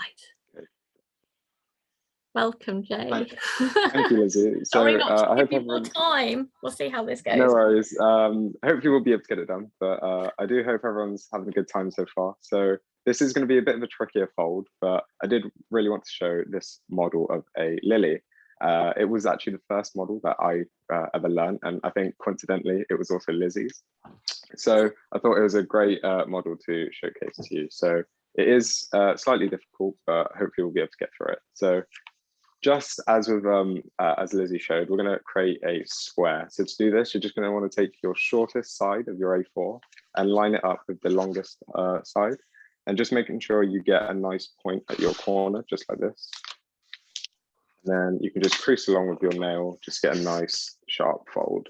Right. Welcome, Jay. Thank you, Lizzie. So Sorry not to I give hope you everyone. more time. We'll see how this goes. No worries. Hopefully we'll be able to get it done, but I do hope everyone's having a good time so far. So this is going to be a bit of a trickier fold, but I did really want to show this model of a lily. It was actually the first model that I ever learned, and I think coincidentally it was also Lizzie's. So I thought it was a great model to showcase to you. So it is slightly difficult, but hopefully we'll be able to get through it. So just as with as Lizzie showed, we're going to create a square. So to do this, you're just going to want to take your shortest side of your A4 and line it up with the longest side, and just making sure you get a nice point at your corner, just like this. And then you can just crease along with your nail, just get a nice sharp fold.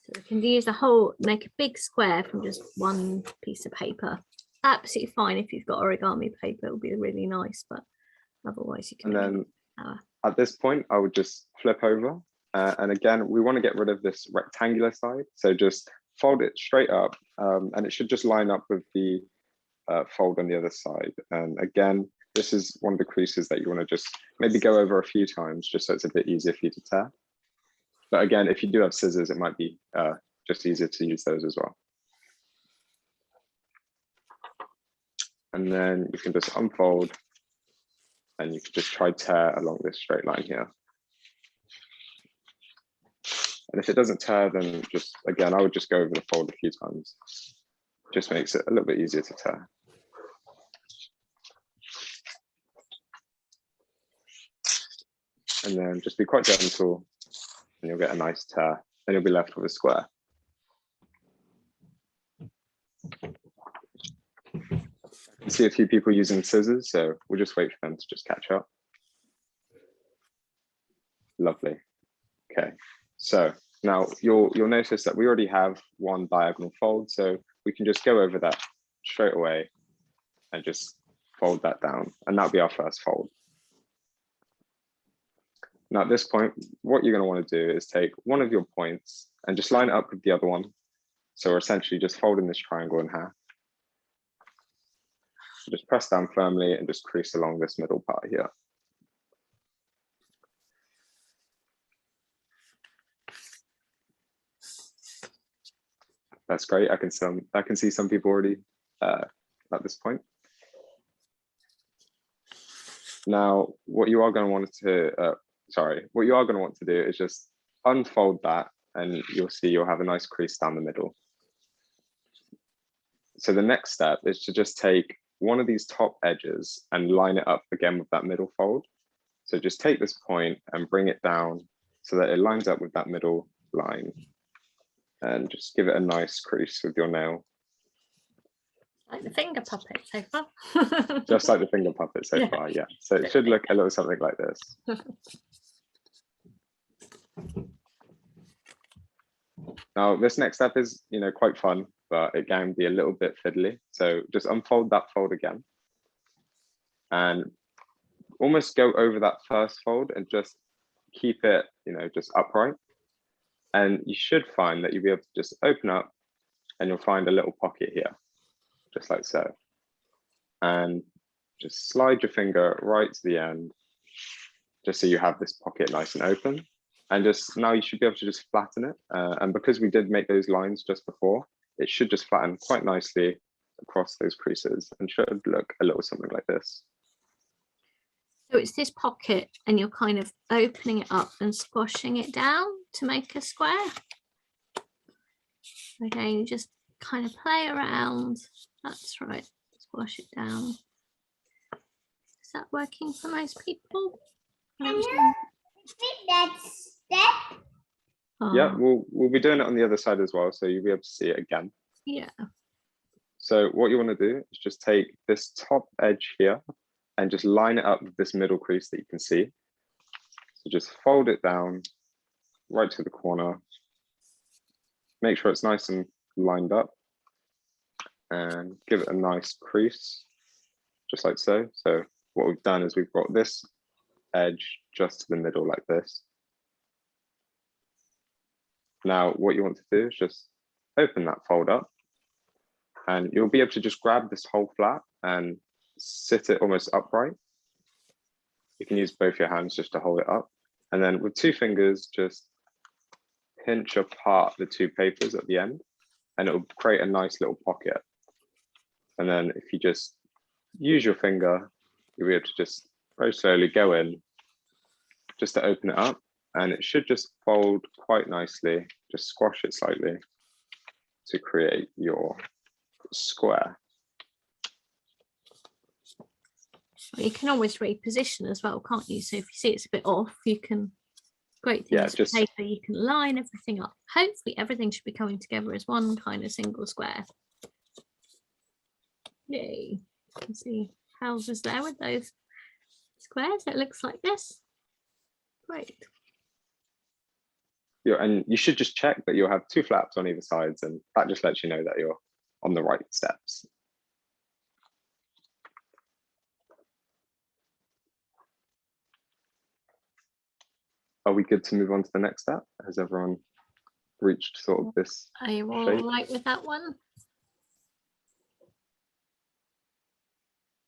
So we can use the whole, make a big square from just one piece of paper. Absolutely fine if you've got origami paper, it'll be really nice, but otherwise you can. And then at this point, I would just flip over. And again, we want to get rid of this rectangular side. So just fold it straight up, and it should just line up with the fold on the other side. And again, this is one of the creases that you want to just maybe go over a few times, just so it's a bit easier for you to tear. But again, if you do have scissors, it might be just easier to use those as well. And then you can just unfold, and you can just try tear along this straight line here. And if it doesn't tear, then just, again, I would just go over the fold a few times. Just makes it a little bit easier to tear. And then just be quite gentle, and you'll get a nice tear, and you'll be left with a square. I can see a few people using scissors, so we'll just wait for them to just catch up. Lovely. Okay, so now you'll notice that we already have one diagonal fold, so we can just go over that straight away and just fold that down, and that'll be our first fold. Now at this point, what you're going to want to do is take one of your points and just line it up with the other one. So we're essentially just folding this triangle in half. Just press down firmly and just crease along this middle part here. That's great. I can see some people already at this point. Now, what you are going to want to do is just unfold that, and you'll see you'll have a nice crease down the middle. So the next step is to just take one of these top edges and line it up again with that middle fold. So just take this point and bring it down so that it lines up with that middle line, and just give it a nice crease with your nail. Like the finger puppet so far. Just like the finger puppet so far, yeah. So it should look a little something like this. Now, this next step is, quite fun, but it can be a little bit fiddly. So just unfold that fold again, and almost go over that first fold and just keep it, just upright. And you should find that you'll be able to just open up, and you'll find a little pocket here, just like so. And just slide your finger right to the end, just so you have this pocket nice and open. And just now you should be able to just flatten it. And because we did make those lines just before, it should just flatten quite nicely across those creases and should look a little something like this. So it's this pocket, and you're kind of opening it up and squashing it down to make a square. Okay, you just kind of play around. That's right, squash it down. Is that working for most people? Can you repeat that step? Yeah, we'll be doing it on the other side as well, so you'll be able to see it again. Yeah. So what you want to do is just take this top edge here and just line it up with this middle crease that you can see. So just fold it down right to the corner. Make sure it's nice and lined up, and give it a nice crease, just like so. So what we've done is we've got this edge just to the middle like this. Now, what you want to do is just open that fold up, And you'll be able to just grab this whole flap and sit it almost upright. You can use both your hands just to hold it up. And then with 2 fingers, just pinch apart the 2 papers at the end, and it will create a nice little pocket. And then if you just use your finger, you'll be able to just very slowly go in just to open it up. And it should just fold quite nicely. Just squash it slightly to create your square. You can always reposition as well, can't you? So if you see it's a bit off, you can, great thing is with paper, you can line everything up. Hopefully everything should be coming together as one kind of single square. Yay. You can see houses there with those squares. It looks like this. Great. And you should just check that you'll have 2 flaps on either sides, and that just lets you know that you're on the right steps. Are we good to move on to the next step? Has everyone reached sort of this? Are you all shape? right with that one?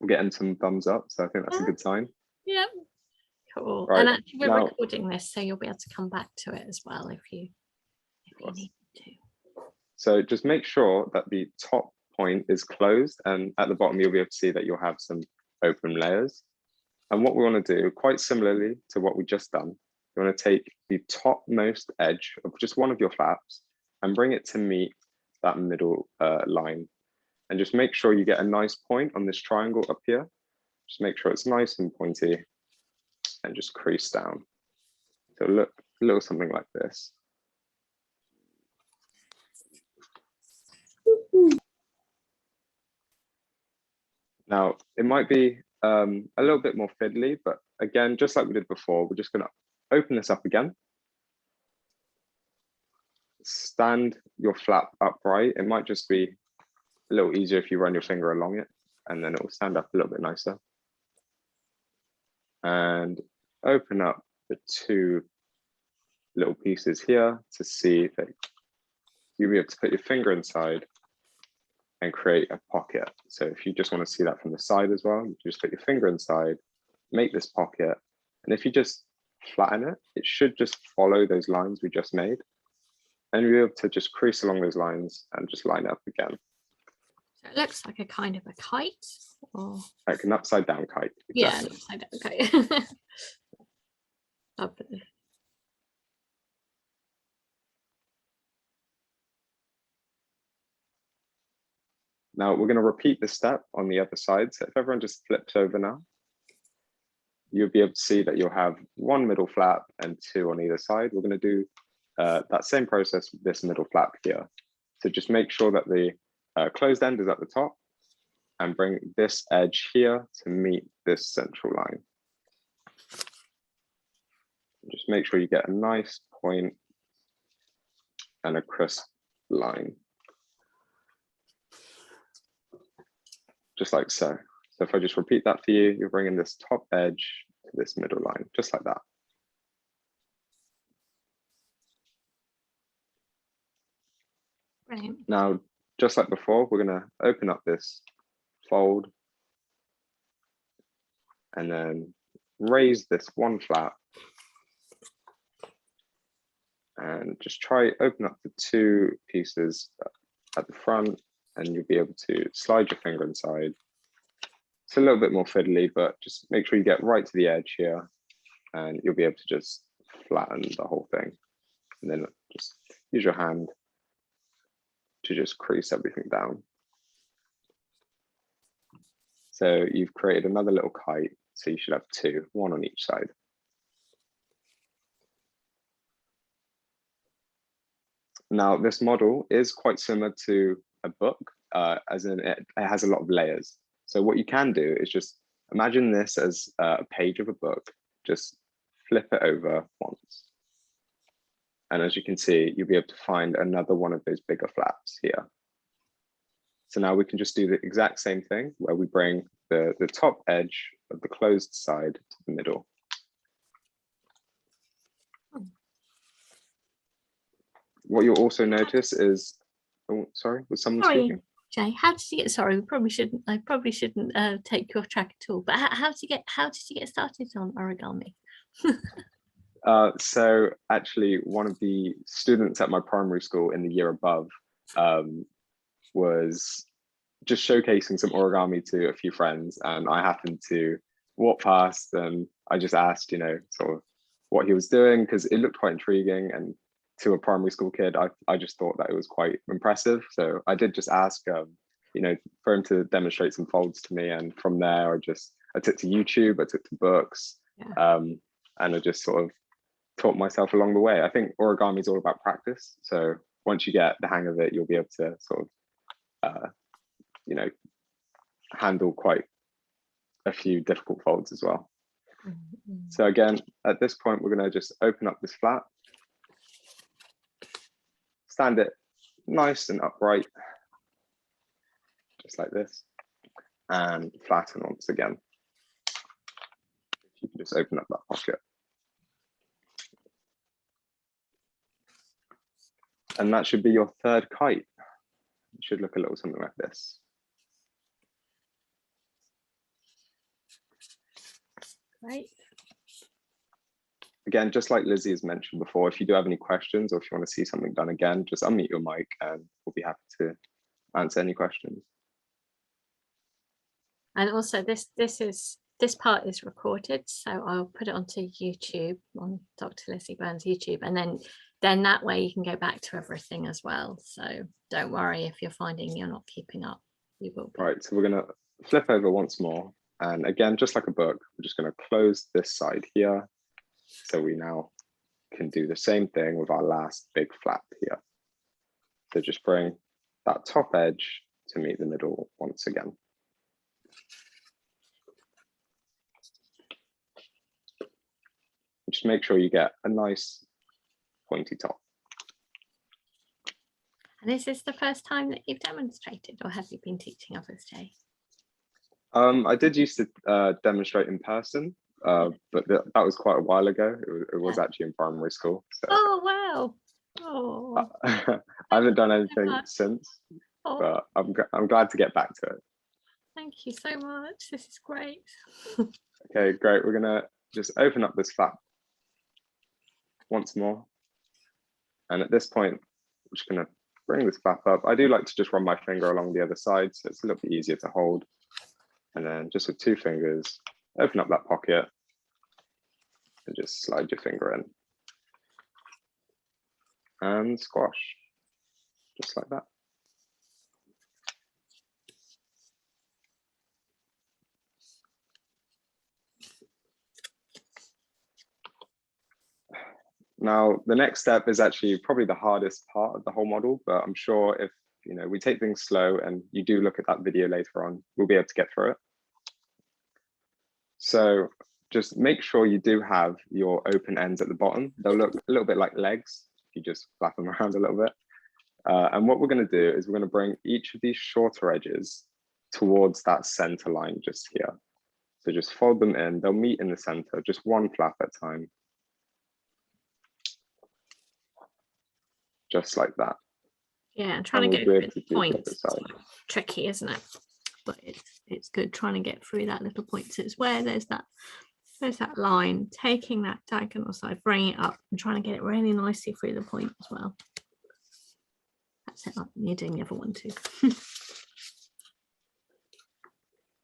We're getting some thumbs up, so I think that's a good sign. Yeah. Cool. Right, and actually we're now, recording this, so you'll be able to come back to it as well if you need to. So just make sure that the top point is closed, and at the bottom you'll be able to see that you'll have some open layers. And what we want to do, quite similarly to what we just done, you want to take the topmost edge of just one of your flaps and bring it to meet that middle line. And just make sure you get a nice point on this triangle up here. Just make sure it's nice and pointy and just crease down. So look a little something like this. Now, it might be a little bit more fiddly, but again, just like we did before, we're just going to open this up again. Stand your flap upright. It might just be a little easier if you run your finger along it, and then it will stand up a little bit nicer. And open up the 2 little pieces here to see that you'll be able to put your finger inside and create a pocket. So if you just want to see that from the side as well, you can just put your finger inside, make this pocket. And if you just flatten it, it should just follow those lines we just made. And you'll be able to just crease along those lines and just line up again. So it looks like a kind of a kite, or Like an upside down kite. Exactly. yeah, an upside down kite. Lovely. Now we're going to repeat this step on the other side. So if everyone just flips over now, you'll be able to see that you'll have 1 middle flap and 2 on either side. We're going to do that same process with this middle flap here. So just make sure that the closed end is at the top and bring this edge here to meet this central line. Just make sure you get a nice point and a crisp line. Just like so. So if I just repeat that for you, you're bringing this top edge to this middle line, just like that. Brilliant. Now, just like before, we're going to open up this fold and then raise this 1 flap and just try open up the 2 pieces at the front, and you'll be able to slide your finger inside. It's a little bit more fiddly, but just make sure you get right to the edge here, and you'll be able to just flatten the whole thing. And then just use your hand to just crease everything down. So you've created another little kite, so you should have 2, 1 on each side. Now, this model is quite similar to a book, as in it has a lot of layers. So what you can do is just imagine this as a page of a book, just flip it over once. And as you can see, you'll be able to find another one of those bigger flaps here. So now we can just do the exact same thing where we bring the top edge of the closed side to the middle. What you'll also notice is, oh, sorry, was someone speaking? Jay, how did you get? Sorry, I probably shouldn't take your track at all. But how did you get started on origami? So actually, one of the students at my primary school in the year above was just showcasing some origami to a few friends, and I happened to walk past, and I just asked, sort of what he was doing, because it looked quite intriguing, and to a primary school kid, I just thought that it was quite impressive. So I did just ask, for him to demonstrate some folds to me, and from there, I took to YouTube, I took to books, and I just sort of taught myself along the way. I think origami is all about practice. So once you get the hang of it, you'll be able to sort of, handle quite a few difficult folds as well. So again, at this point, we're going to just open up this flap, stand it nice and upright, just like this, and flatten once again. You can just open up that pocket. And that should be your third kite. It should look a little something like this. Right. Again, just like Lizzie has mentioned before, if you do have any questions or if you want to see something done again, just unmute your mic and we'll be happy to answer any questions. And also this part is recorded, so I'll put it onto YouTube, on Dr. Lizzie Burns YouTube, and then that way you can go back to everything as well. So don't worry if you're finding you're not keeping up, you will be. All right, so we're going to flip over once more. And again, just like a book, we're just going to close this side here. So we now can do the same thing with our last big flap here. So just bring that top edge to meet the middle once again. Just make sure you get a nice pointy top. And is this the first time that you've demonstrated, or have you been teaching others, Jay? I did used to demonstrate in person, but that was quite a while ago. It was actually in primary school. So. Oh, wow. Oh. I haven't done anything since, but I'm glad to get back to it. Thank you so much. This is great. Okay, great. We're going to just open up this flap once more. And at this point, I'm just going to bring this flap up. I do like to just run my finger along the other side, so it's a little bit easier to hold. And then just with 2 fingers, open up that pocket and just slide your finger in. And squash, just like that. Now, the next step is actually probably the hardest part of the whole model, but I'm sure if we take things slow and you do look at that video later on, we'll be able to get through it. So just make sure you do have your open ends at the bottom. They'll look a little bit like legs if you just flap them around a little bit. And what we're going to do is we're going to bring each of these shorter edges towards that center line just here. So just fold them in. They'll meet in the center, just one flap at a time. Just like that. Yeah, trying to go through the points is tricky, isn't it? But it's good trying to get through that little point. So it's where there's that line, taking that diagonal side, bringing it up and trying to get it really nicely through the point as well. That's it. You're doing the other one too.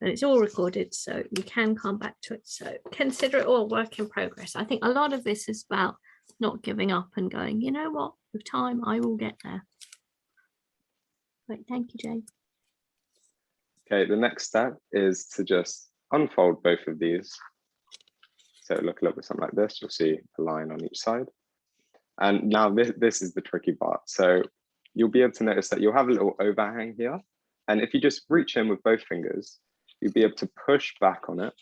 And it's all recorded, so you can come back to it. So consider it all work in progress. I think a lot of this is about not giving up and going, you know what, with time I will get there. Great, thank you, Jay. Okay, the next step is to just unfold both of these. So look a little bit something like this. You'll see a line on each side. And now this is the tricky part. So you'll be able to notice that you'll have a little overhang here. And if you just reach in with both fingers, you'll be able to push back on it.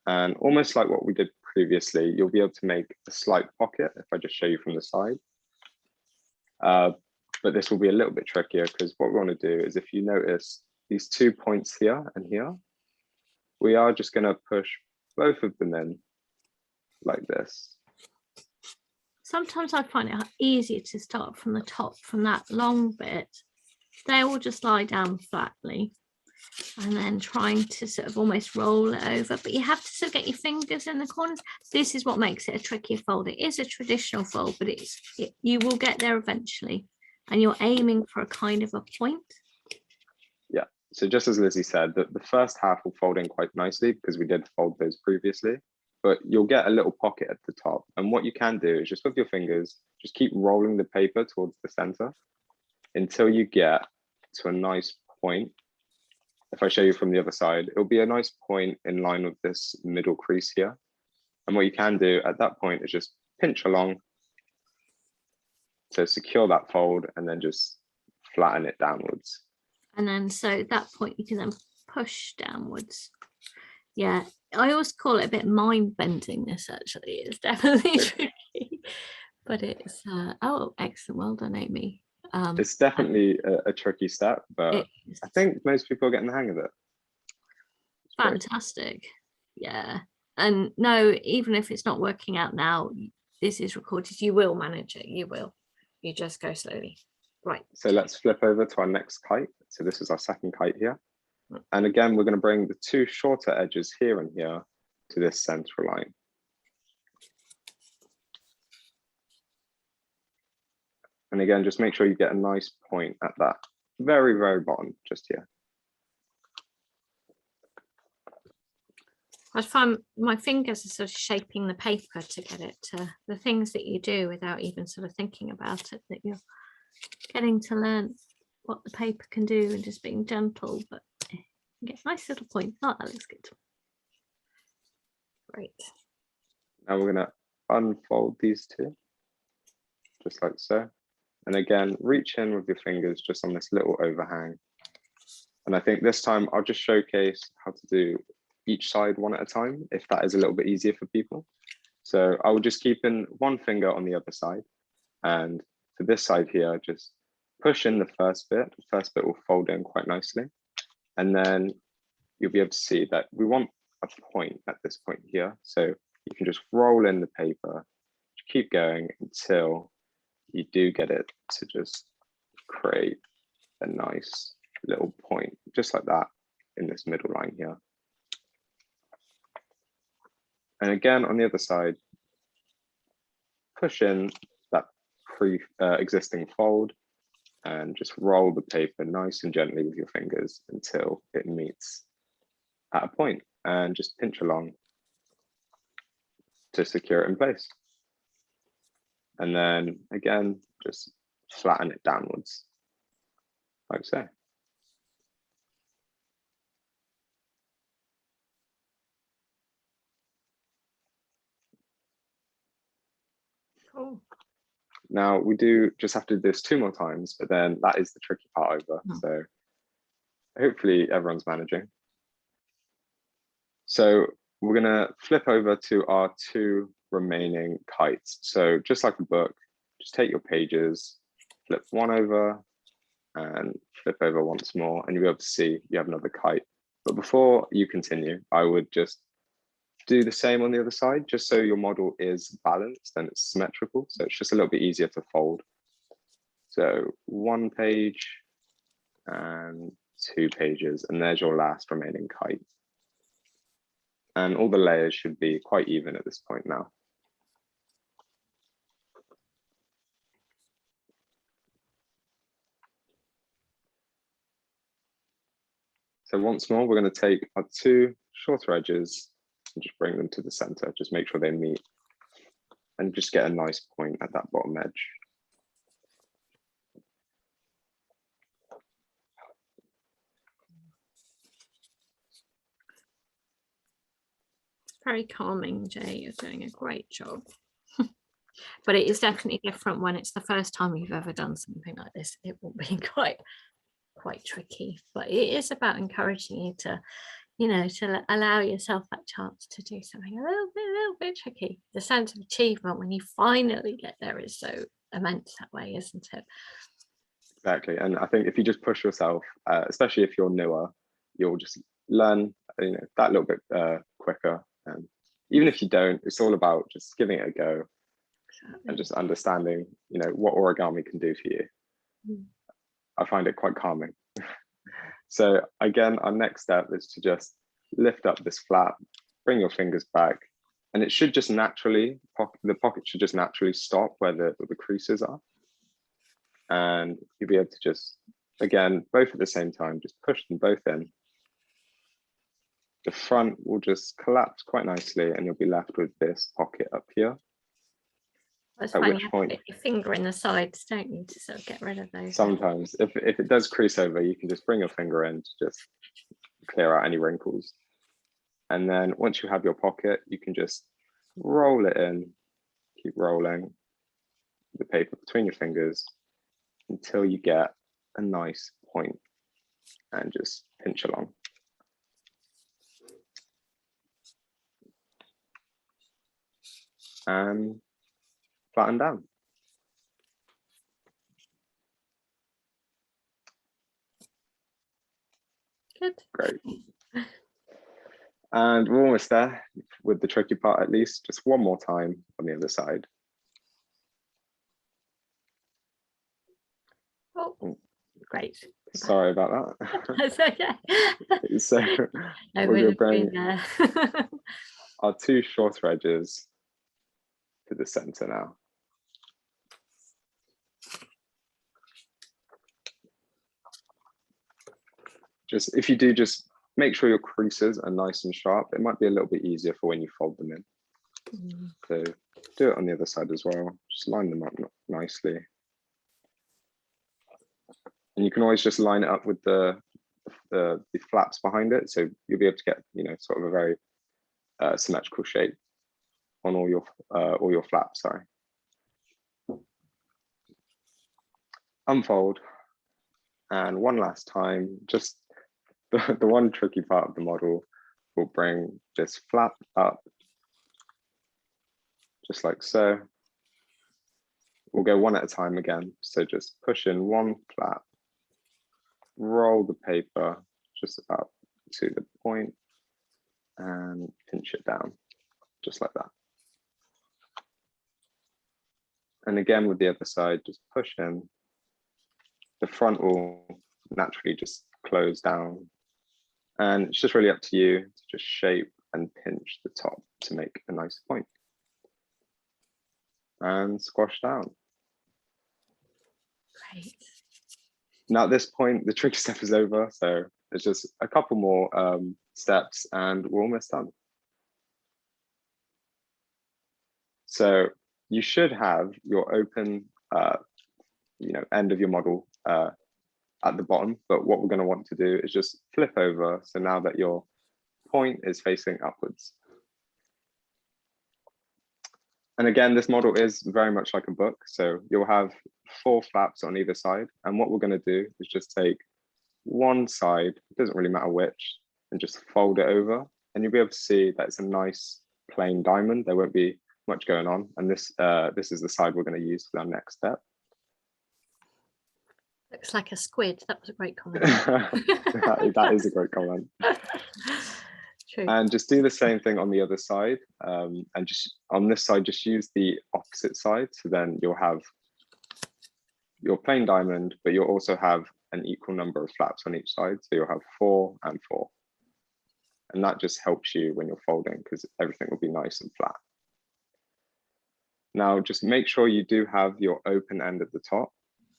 And almost like what we did previously, you'll be able to make a slight pocket if I just show you from the side. But this will be a little bit trickier because what we want to do is, if you notice these 2 points here and here, we are just going to push both of them in like this. Sometimes I find it easier to start from the top, from that long bit, they will just lie down flatly, and then trying to sort of almost roll it over, but you have to sort of get your fingers in the corners. This is what makes it a trickier fold. It is a traditional fold, but you will get there eventually, and you're aiming for a kind of a point. Yeah, so just as Lizzie said, the first half will fold in quite nicely because we did fold those previously, but you'll get a little pocket at the top. And what you can do is just with your fingers, just keep rolling the paper towards the center until you get to a nice point. If I show you from the other side, it'll be a nice point in line with this middle crease here. And what you can do at that point is just pinch along to secure that fold and then just flatten it downwards. And then so at that point you can then push downwards. Yeah, I always call it a bit mind bending. This actually is definitely tricky, but it's oh, excellent, well done, Amy. It's definitely a tricky step, but I think most people are getting the hang of it. Fantastic. Yeah, and no, even if it's not working out now, this is recorded, you will manage it. You just go slowly. Right, so let's flip over to our next kite. So this is our second kite here, and again we're going to bring the two shorter edges here and here to this central line. And again, just make sure you get a nice point at that very, very bottom, just here. I find my fingers are sort of shaping the paper to get it to the things that you do without even sort of thinking about it, that you're getting to learn what the paper can do and just being gentle, but you get a nice little point. Oh, that looks good. Great. Now we're going to unfold these two, just like so. And again, reach in with your fingers just on this little overhang. And I think this time I'll just showcase how to do each side one at a time, if that is a little bit easier for people. So I will just keep in one finger on the other side. And for this side here, just push in the first bit. The first bit will fold in quite nicely. And then you'll be able to see that we want a point at this point here. So you can just roll in the paper, keep going until you do get it to just create a nice little point, just like that in this middle line here. And again, on the other side, push in that existing fold and just roll the paper nice and gently with your fingers until it meets at a point, and just pinch along to secure it in place. And then again, just flatten it downwards, like so. Cool. Now we do just have to do this 2 more times, but then that is the tricky part over. So hopefully everyone's managing. So we're gonna flip over to our 2 remaining kites. So just like a book, just take your pages, flip one over and flip over once more, and you'll be able to see you have another kite. But before you continue, I would just do the same on the other side, just so your model is balanced and it's symmetrical. So it's just a little bit easier to fold. So 1 page and 2 pages, and there's your last remaining kite. And all the layers should be quite even at this point now. So once more, we're going to take our 2 shorter edges and just bring them to the center. Just make sure they meet and just get a nice point at that bottom edge. Very calming, Jay. You're doing a great job. But it is definitely different when it's the first time you've ever done something like this. It will be quite tricky, but it is about encouraging you to, you know, to allow yourself that chance to do something a little bit tricky. The sense of achievement when you finally get there is so immense that way, isn't it? Exactly. And I think if you just push yourself, especially if you're newer, you'll just learn, you know, that little bit quicker. And even if you don't, it's all about just giving it a go. Exactly. And just understanding, you know, what origami can do for you. I find it quite calming. So again, our next step is to just lift up this flap, bring your fingers back, and it should just naturally, the pocket should just naturally stop where the creases are. And you'll be able to just, again, both at the same time, just push them both in. The front will just collapse quite nicely and you'll be left with this pocket up here. That's fine. You have to put your finger in the sides, don't you, to sort of get rid of those? Sometimes, if it does crease over, you can just bring your finger in to just clear out any wrinkles. And then once you have your pocket, you can just roll it in, keep rolling the paper between your fingers until you get a nice point and just pinch along. And flatten down. Good. Great. And we're almost there with the tricky part, at least. Just one more time on the other side. Oh, great. Sorry about that. That's okay. So No, we're going to bring there. our two shorter edges to the center now. Just if you do, just make sure your creases are nice and sharp. It might be a little bit easier for when you fold them in. So do it on the other side as well. Just line them up nicely. And you can always just line it up with the flaps behind it. So you'll be able to get, you know, sort of a very symmetrical shape on all your flaps, sorry. Unfold. And one last time, just the one tricky part of the model will bring this flap up, just like so. We'll go one at a time again. So just push in one flap, roll the paper just up to the point and pinch it down, just like that. And again, with the other side, just push in. The front will naturally just close down. And it's just really up to you to just shape and pinch the top to make a nice point. And squash down. Great. Now at this point, the tricky step is over. So there's just a couple more steps and we're almost done. So you should have your open end of your model at the bottom, but what we're going to want to do is just flip over. So now that your point is facing upwards. And again, this model is very much like a book. So you'll have 4 flaps on either side. And what we're going to do is just take one side, it doesn't really matter which, and just fold it over. And you'll be able to see that it's a nice plain diamond. There won't be much going on. And this is the side we're going to use for our next step. Looks like a squid. That was a great comment. that is a great comment. True. And just do the same thing on the other side. And just on this side, just use the opposite side. So then you'll have your plain diamond, but you'll also have an equal number of flaps on each side. So you'll have 4 and 4. And that just helps you when you're folding because everything will be nice and flat. Now, just make sure you do have your open end at the top.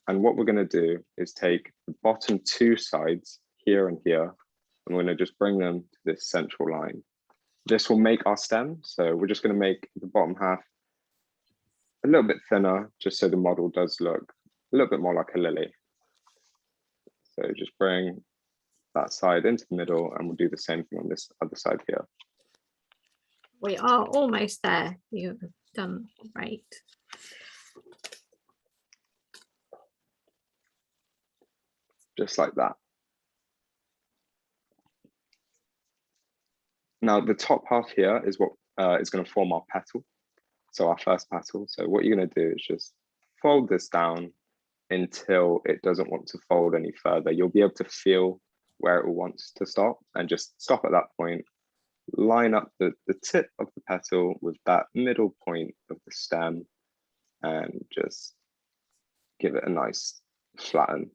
And what we're going to do is take the bottom 2 sides here and here, and we're going to just bring them to this central line. This will make our stem. So we're just going to make the bottom half a little bit thinner, just so the model does look a little bit more like a lily. So just bring that side into the middle, and we'll do the same thing on this other side here. We are almost there. You've done great. Just like that. Now the top half here is what is going to form our petal. So our first petal. So what you're going to do is just fold this down until it doesn't want to fold any further. You'll be able to feel where it wants to stop and just stop at that point. Line up the tip of the petal with that middle point of the stem and just give it a nice flatten.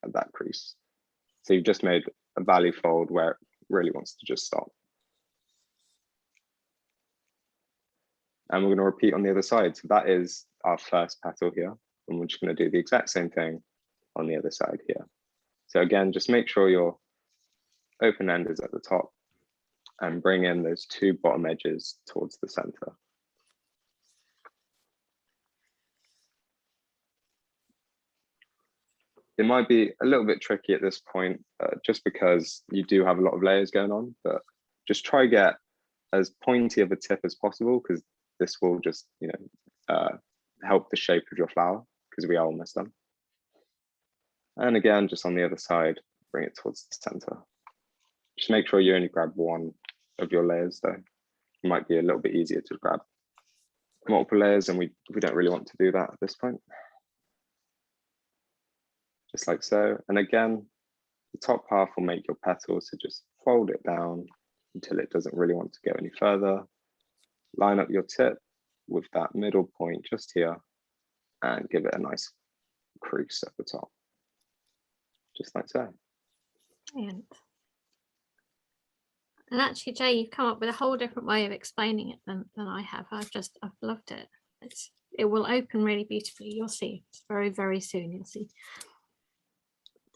at that crease. So you've just made a valley fold where it really wants to just stop. And we're going to repeat on the other side. So that is our first petal here. And we're just going to do the exact same thing on the other side here. So again, just make sure your open end is at the top and bring in those two bottom edges towards the center. It might be a little bit tricky at this point, just because you do have a lot of layers going on, but just try get as pointy of a tip as possible, because this will just, help the shape of your flower, because we are almost done. And again, just on the other side, bring it towards the center. Just make sure you only grab one of your layers though. It might be a little bit easier to grab multiple layers, and we don't really want to do that at this point. Just like so. And again, the top half will make your petal, so just fold it down until it doesn't really want to go any further. Line up your tip with that middle point just here and give it a nice crease at the top. Just like so. Brilliant. And actually, Jay, you've come up with a whole different way of explaining it than I have. I've loved it. It will open really beautifully. You'll see very, very soon. You'll see.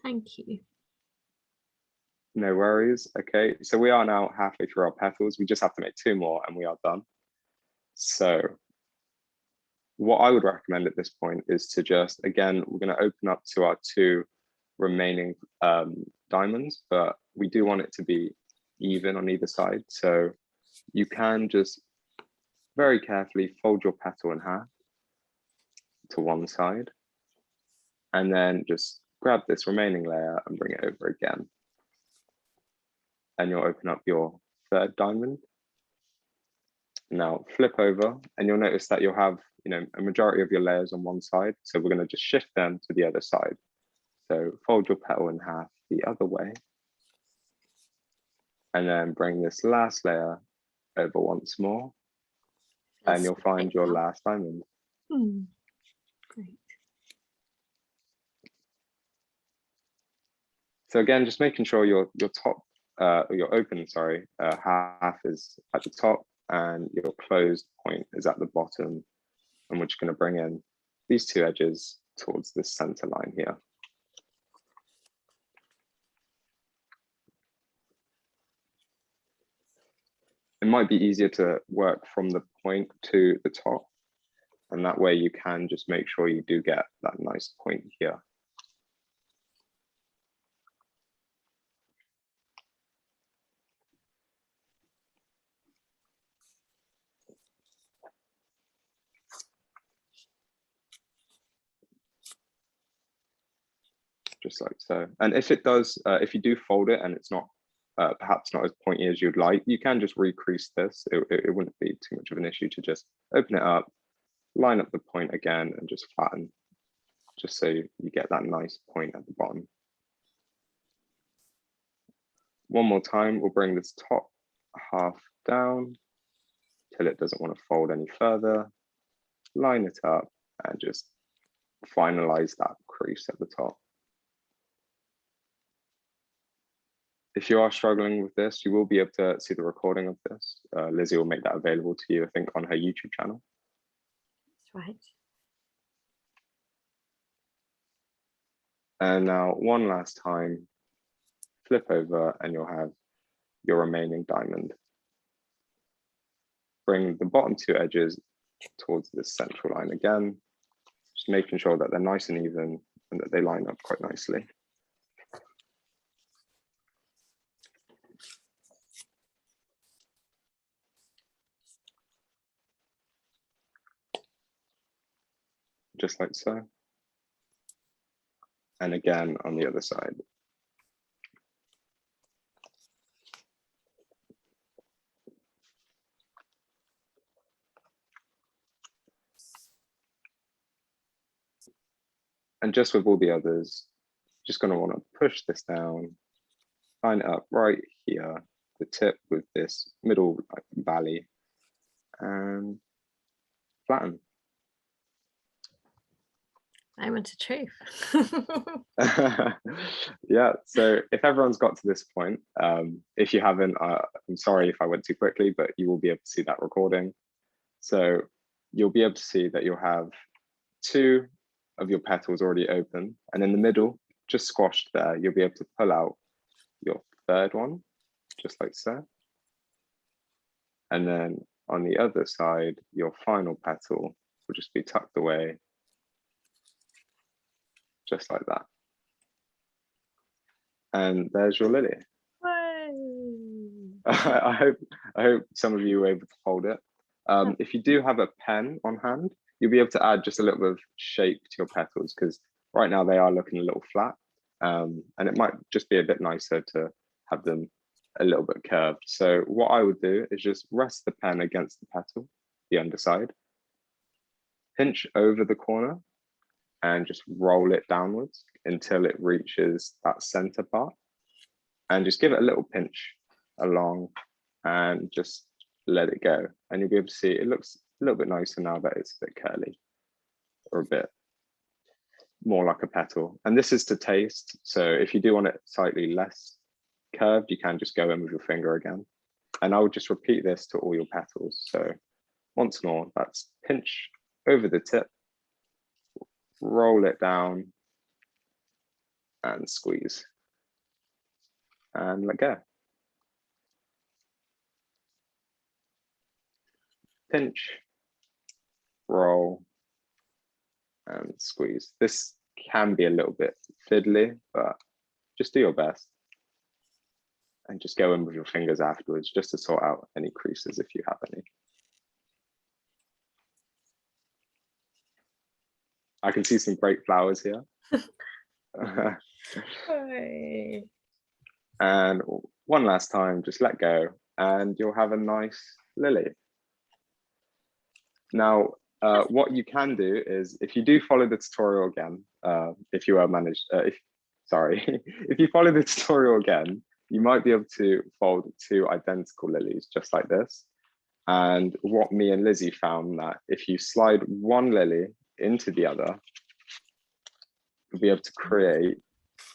Thank you. No worries. Okay, so we are now halfway through our petals. We just have to make two more and we are done. So what I would recommend at this point is to just, again, we're going to open up to our two remaining diamonds, but we do want it to be even on either side. So you can just very carefully fold your petal in half to one side, and then just grab this remaining layer and bring it over again. And you'll open up your third diamond. Now flip over and you'll notice that you'll have, a majority of your layers on one side. So we're going to just shift them to the other side. So fold your petal in half the other way. And then bring this last layer over once more. And you'll find your last diamond. Great. So again, just making sure your top, your open, half is at the top and your closed point is at the bottom. And we're just going to bring in these two edges towards this center line here. It might be easier to work from the point to the top, and that way you can just make sure you do get that nice point here. Just like so. And if it does, if you do fold it and it's not perhaps not as pointy as you'd like, you can just recrease this. It wouldn't be too much of an issue to just open it up, line up the point again and just flatten, just so you get that nice point at the bottom. One more time, we'll bring this top half down till it doesn't want to fold any further, line it up and just finalize that crease at the top. If you are struggling with this, you will be able to see the recording of this. Lizzie will make that available to you, I think, on her YouTube channel. That's right. And now one last time, flip over and you'll have your remaining diamond. Bring the bottom two edges towards this central line again, just making sure that they're nice and even and that they line up quite nicely. Just like so. And again on the other side. And just with all the others, just going to want to push this down, line it up right here, the tip with this middle valley, and flatten. Moment of truth. Yeah, so if everyone's got to this point, if you haven't, I'm sorry if I went too quickly, but you will be able to see that recording. So you'll be able to see that you'll have 2 of your petals already open, and in the middle, just squashed there, you'll be able to pull out your 3rd one, just like so. And then on the other side, your final petal will just be tucked away, just like that. And there's your lily. I hope some of you were able to hold it. If you do have a pen on hand, you'll be able to add just a little bit of shape to your petals, because right now they are looking a little flat, and it might just be a bit nicer to have them a little bit curved. So what I would do is just rest the pen against the petal, the underside, pinch over the corner, and just roll it downwards until it reaches that center part, and just give it a little pinch along and just let it go. And you'll be able to see it looks a little bit nicer now that it's a bit curly, or a bit more like a petal. And this is to taste. So if you do want it slightly less curved, you can just go in with your finger again. And I would just repeat this to all your petals. So once more, that's pinch over the tip, roll it down, and squeeze. And let go. Pinch, roll, and squeeze. This can be a little bit fiddly, but just do your best. And just go in with your fingers afterwards, just to sort out any creases if you have any. I can see some great flowers here. And one last time, just let go, and you'll have a nice lily. Now, what you can do is, if you do follow the tutorial again, if you if you follow the tutorial again, you might be able to fold 2 identical lilies just like this. And what me and Lizzie found, that if you slide one lily into the other, you'll be able to create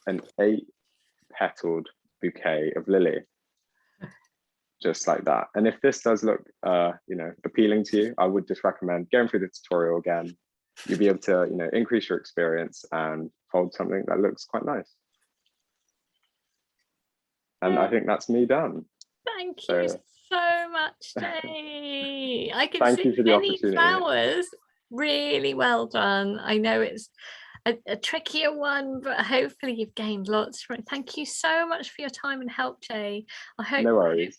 an 8-petaled bouquet of lily, just like that. And if this does look appealing to you, I would just recommend going through the tutorial again. You'll be able to increase your experience and fold something that looks quite nice. And I think that's me done. Thank you so much, Jay. I can Thank see you for the many opportunity. flowers. Really well done. I know it's a trickier one, but hopefully you've gained lots from it. Thank you so much for your time and help, Jay. I hope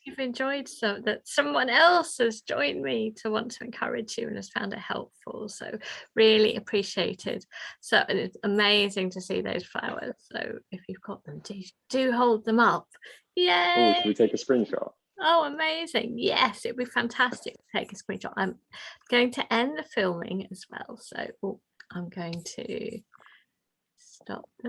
you've enjoyed that someone else has joined me to want to encourage you and has found it helpful. So really appreciated. So it's amazing to see those flowers. So if you've got them, do hold them up. Yay! Oh, should we take a screenshot? Oh, amazing. Yes, it'd be fantastic to take a screenshot. I'm going to end the filming as well. So I'm going to stop the